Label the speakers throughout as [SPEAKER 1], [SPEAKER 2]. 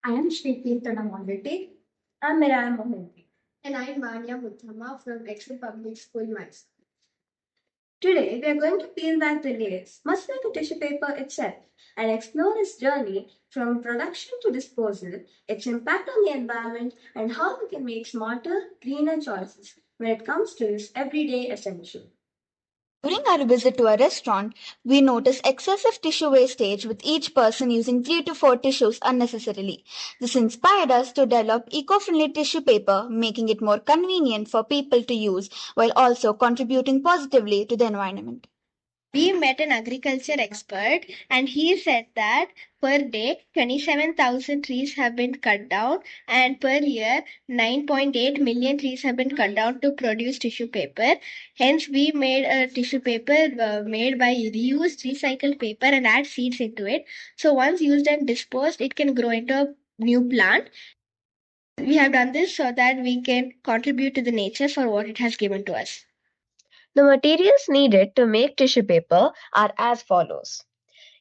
[SPEAKER 1] I am Shritirthana Mondeti. I'm Miriam Mohanty.
[SPEAKER 2] And I'm Manya Muthama from Extra Public School, Mysore.
[SPEAKER 1] Today, we are going to peel back the layers, much like a tissue paper itself, and explore its journey from production to disposal, its impact on the environment, and how we can make smarter, greener choices when it comes to this everyday essential.
[SPEAKER 3] During our visit to a restaurant, we noticed excessive tissue wastage with each person using 3 to 4 tissues unnecessarily. This inspired us to develop eco-friendly tissue paper, making it more convenient for people to use while also contributing positively to the environment.
[SPEAKER 2] We met an agriculture expert, and he said that per day 27,000 trees have been cut down, and per year 9.8 million trees have been cut down to produce tissue paper. Hence, we made a tissue paper made by reused recycled paper and add seeds into it. So, once used and disposed, it can grow into a new plant. We have done this so that we can contribute to the nature for what it has given to us.
[SPEAKER 4] The materials needed to make tissue paper are as follows.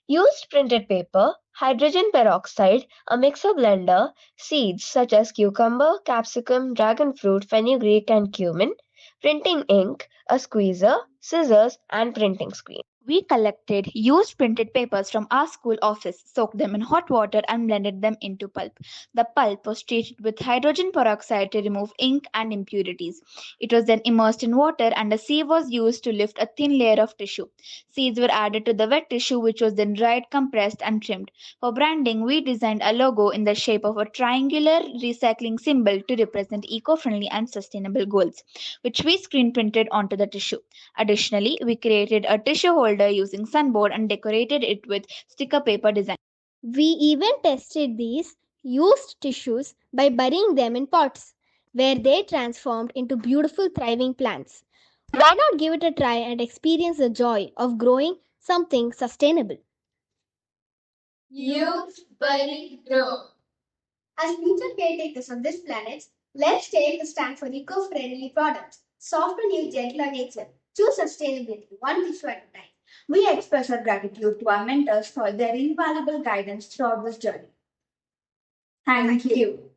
[SPEAKER 4] Used printed paper, hydrogen peroxide, a mixer blender, seeds such as cucumber, capsicum, dragon fruit, fenugreek, and cumin, printing ink, a squeezer, scissors, and printing screen.
[SPEAKER 3] We collected used printed papers from our school office, soaked them in hot water, and blended them into pulp. The pulp was treated with hydrogen peroxide to remove ink and impurities. It was then immersed in water, and a sieve was used to lift a thin layer of tissue. Seeds were added to the wet tissue, which was then dried, compressed, and trimmed. For branding, we designed a logo in the shape of a triangular recycling symbol to represent eco friendly and sustainable goals, which we screen printed onto the tissue. Additionally, we created a tissue holder using sunboard and decorated it with sticker paper design.
[SPEAKER 5] We even tested these used tissues by burying them in pots, where they transformed into beautiful thriving plants. Why not give it a try and experience the joy of growing something sustainable?
[SPEAKER 2] Use, bury, grow. As future caretakers of this planet, let's take a stand for eco-friendly products. Soften your gentler nature. Choose sustainability, one tissue at a time.
[SPEAKER 1] We express our gratitude to our mentors for their invaluable guidance throughout this journey. Thank you.